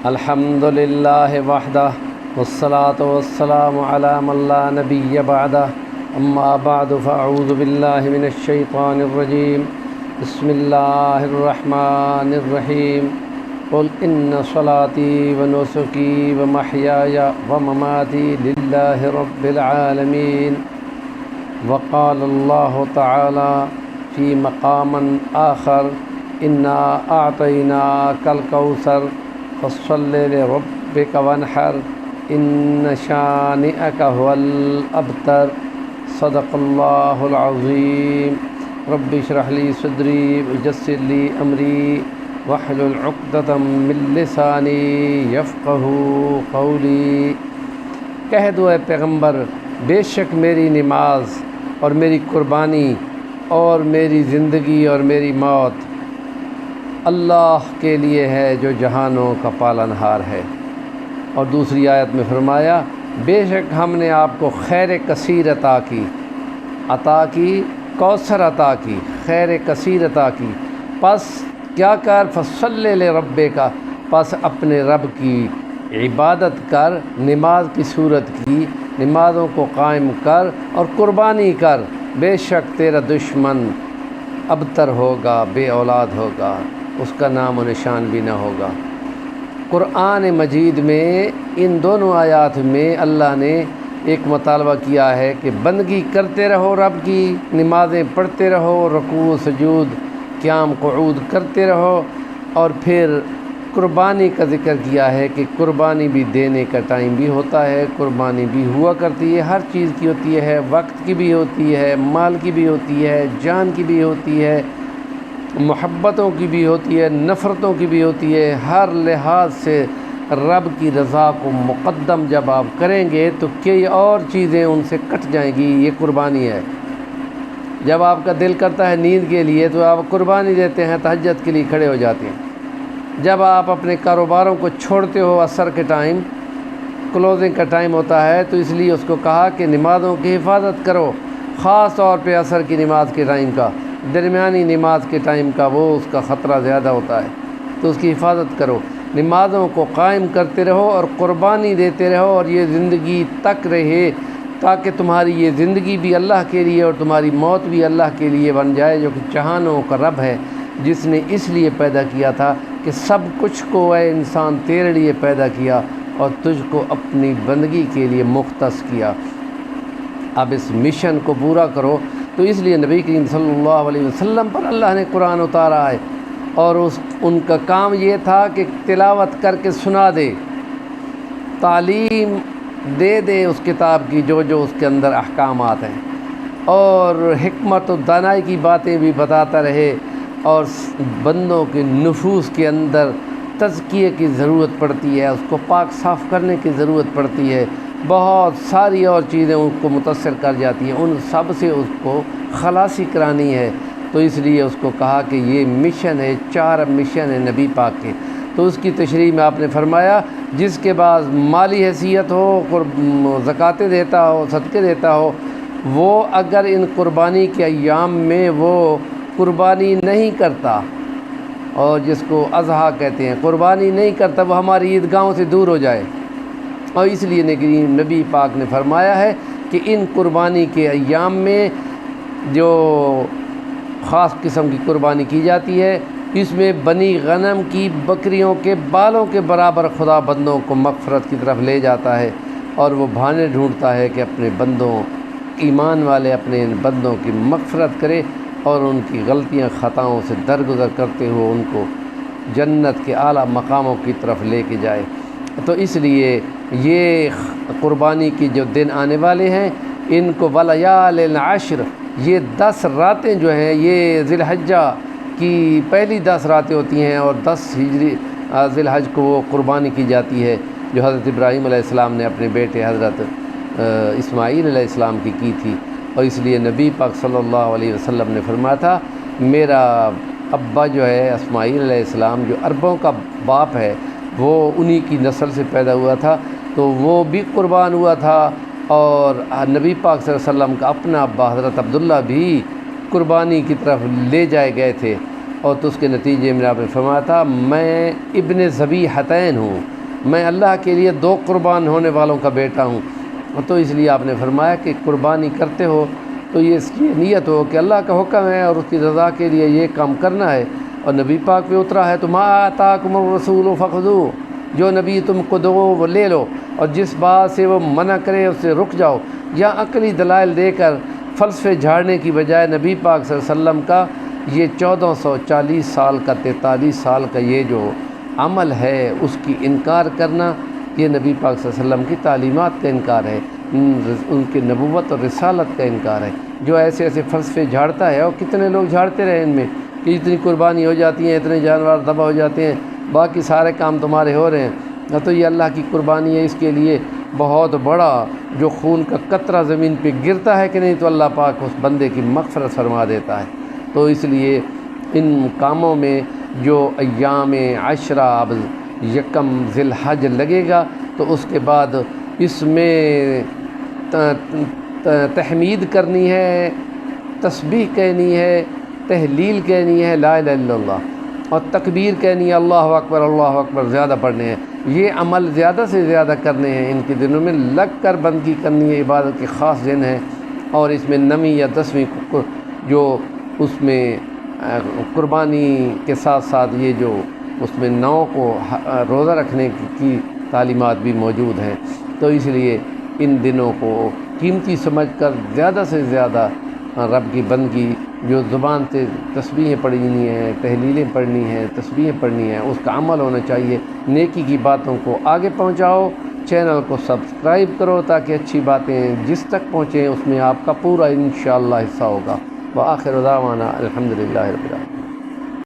الحمد للہ وحدہ والصلاة والسلام علی من لا نبی بعدہ اما بعد فاعوذ باللہ من الشیطان الرجیم بسم اللہ الرحمن الرحیم قل ان صلاتي ونسكي ومحياي ومماتي لله رب العالمين وقال الله تعالى في مقام آخر إنا أعطيناك الكوثر فصل لربك وانحر إن شانئك هو الأبتر صدق الله العظيم رب اشرح لي صدري ويسر لي أمري واحلل عقدة من لساني يفقهوا قولي۔ کہہ دو اے پیغمبر، بے شک میری نماز اور میری قربانی اور میری زندگی اور میری موت اللہ کے لیے ہے جو جہانوں کا پالنہار ہے۔ اور دوسری آیت میں فرمایا بے شک ہم نے آپ کو خیر کثیر عطا کی کوثر عطا کی، خیر کثیر عطا کی، پس کیا کر فصلی لربک، پس اپنے رب کی عبادت کر، نماز کی صورت کی، نمازوں کو قائم کر اور قربانی کر، بے شک تیرا دشمن ابتر ہوگا، بے اولاد ہوگا، اس کا نام و نشان بھی نہ ہوگا۔ قرآن مجید میں ان دونوں آیات میں اللہ نے ایک مطالبہ کیا ہے کہ بندگی کرتے رہو، رب کی نمازیں پڑھتے رہو، رکوع سجود قیام قعود کرتے رہو، اور پھر قربانی کا ذکر کیا ہے کہ قربانی بھی دینے کا ٹائم بھی ہوتا ہے، قربانی بھی ہوا کرتی ہے، ہر چیز کی ہوتی ہے، وقت کی بھی ہوتی ہے، مال کی بھی ہوتی ہے، جان کی بھی ہوتی ہے، محبتوں کی بھی ہوتی ہے، نفرتوں کی بھی ہوتی ہے۔ ہر لحاظ سے رب کی رضا کو مقدم جب آپ کریں گے تو کئی اور چیزیں ان سے کٹ جائیں گی، یہ قربانی ہے۔ جب آپ کا دل کرتا ہے نیند کے لیے تو آپ قربانی دیتے ہیں، تہجد کے لیے کھڑے ہو جاتے ہیں۔ جب آپ اپنے کاروباروں کو چھوڑتے ہو، عصر کے ٹائم کلوزنگ کا ٹائم ہوتا ہے، تو اس لیے اس کو کہا کہ نمازوں کی حفاظت کرو، خاص طور پہ عصر کی نماز کے ٹائم کا، درمیانی نماز کے ٹائم کا وہ اس کا خطرہ زیادہ ہوتا ہے، تو اس کی حفاظت کرو، نمازوں کو قائم کرتے رہو اور قربانی دیتے رہو، اور یہ زندگی تک رہے تاکہ تمہاری یہ زندگی بھی اللہ کے لیے اور تمہاری موت بھی اللہ کے لیے بن جائے، جو کہ جہانوں کا رب ہے، جس نے اس لیے پیدا کیا تھا کہ سب کچھ کو اے انسان تیرے لیے پیدا کیا اور تجھ کو اپنی بندگی کے لیے مختص کیا۔ اب اس مشن کو پورا کرو، تو اس لیے نبی کریم صلی اللہ علیہ وسلم پر اللہ نے قرآن اتارا ہے، اور ان کا کام یہ تھا کہ تلاوت کر کے سنا دے، تعلیم دے اس کتاب کی جو اس کے اندر احکامات ہیں، اور حکمت و دانائی کی باتیں بھی بتاتا رہے، اور بندوں کے نفوس کے اندر تزکیے کی ضرورت پڑتی ہے، اس کو پاک صاف کرنے کی ضرورت پڑتی ہے، بہت ساری اور چیزیں ان کو متاثر کر جاتی ہیں، ان سب سے اس کو خلاصی کرانی ہے، تو اس لیے اس کو کہا کہ یہ مشن ہے، 4 مشن ہے نبی پاک کے۔ تو اس کی تشریح میں آپ نے فرمایا جس کے بعد مالی حیثیت ہو، زکاتیں دیتا ہو، صدقے دیتا ہو، وہ اگر ان قربانی کے ایام میں وہ قربانی نہیں کرتا، اور جس کو اضحیٰ کہتے ہیں، قربانی نہیں کرتا، وہ ہماری عیدگاہوں سے دور ہو جائے، اور اس لیے نبی پاک نے فرمایا ہے کہ ان قربانی کے ایام میں جو خاص قسم کی قربانی کی جاتی ہے، اس میں بنی غنم کی بکریوں کے بالوں کے برابر خدا بندوں کو مغفرت کی طرف لے جاتا ہے، اور وہ بہانے ڈھونڈتا ہے کہ اپنے بندوں، ایمان والے اپنے بندوں کی مغفرت کرے، اور ان کی غلطیاں خطاؤں سے درگزر کرتے ہوئے ان کو جنت کے اعلیٰ مقاموں کی طرف لے کے جائے۔ تو اس لیے یہ قربانی کی جو دن آنے والے ہیں، ان کو ولیال عشر، یہ 10 راتیں جو ہیں، یہ ذی الحجہ کی پہلی 10 راتیں ہوتی ہیں، اور 10 ہجری ذی الحج کو وہ قربانی کی جاتی ہے جو حضرت ابراہیم علیہ السلام نے اپنے بیٹے حضرت اسماعیل علیہ السلام کی تھی، اور اس لیے نبی پاک صلی اللہ علیہ وسلم نے فرمایا تھا میرا ابا جو ہے اسماعیل علیہ السلام، جو عربوں کا باپ ہے، وہ انہی کی نسل سے پیدا ہوا تھا، تو وہ بھی قربان ہوا تھا، اور نبی پاک صلی اللہ علیہ وسلم کا اپنا ابا حضرت عبداللہ بھی قربانی کی طرف لے جائے گئے تھے، اور تو اس کے نتیجے میں آپ نے فرمایا تھا میں ابن ذبیحتین ہوں، میں اللہ کے لیے دو قربان ہونے والوں کا بیٹا ہوں۔ تو اس لیے آپ نے فرمایا کہ قربانی کرتے ہو تو یہ اس کی نیت ہو کہ اللہ کا حکم ہے اور اس کی رضا کے لیے یہ کام کرنا ہے، اور نبی پاک پہ اترا ہے تو ما آتاکم الرسول فخذوہ، جو نبی تم کو دو وہ لے لو، اور جس بات سے وہ منع کرے اس سے رک جاؤ۔ یا عقلی دلائل دے کر فلسفے جھاڑنے کی بجائے نبی پاک صلی اللہ علیہ وسلم کا یہ 1440 سال کا 43 سال کا یہ جو عمل ہے اس کی انکار کرنا، یہ نبی پاک صلی اللہ علیہ وسلم کی تعلیمات کا انکار ہے، ان کی نبوت اور رسالت کا انکار ہے۔ جو ایسے ایسے فلسفے جھاڑتا ہے، اور کتنے لوگ جھاڑتے رہے ان میں کہ اتنی قربانی ہو جاتی ہیں، اتنے جانور ذبح ہو جاتے ہیں، باقی سارے کام تمہارے ہو رہے ہیں، نہ تو یہ اللہ کی قربانی ہے، اس کے لیے بہت بڑا جو خون کا قطرہ زمین پہ گرتا ہے کہ نہیں تو اللہ پاک اس بندے کی مغفرت فرما دیتا ہے۔ تو اس لیے ان کاموں میں جو ایام عشرہ اب یکم ذی الحج لگے گا تو اس کے بعد اس میں تحمید کرنی ہے، تسبیح کہنی ہے، تہلیل کہنی ہے لا الہ الا اللہ، اور تکبیر کہنی ہے اللہ اکبر زیادہ پڑھنے ہیں۔ یہ عمل زیادہ سے زیادہ کرنے ہیں، ان کے دنوں میں لگ کر بندگی کرنی ہے، عبادت کے خاص دن ہیں، اور اس میں 9ویں یا 10ویں جو اس میں قربانی کے ساتھ ساتھ یہ جو اس میں 9 کو روزہ رکھنے کی تعلیمات بھی موجود ہیں۔ تو اس لیے ان دنوں کو قیمتی سمجھ کر زیادہ سے زیادہ رب کی بندگی، جو زبان سے تسبیحیں پڑھنی ہیں، تہلیلیں پڑھنی ہیں، تسبیحیں پڑھنی ہیں، اس کا عمل ہونا چاہیے۔ نیکی کی باتوں کو آگے پہنچاؤ، چینل کو سبسکرائب کرو تاکہ اچھی باتیں جس تک پہنچیں اس میں آپ کا پورا انشاءاللہ حصہ ہوگا۔ وآخر دعوانا الحمدللہ رب العالمین۔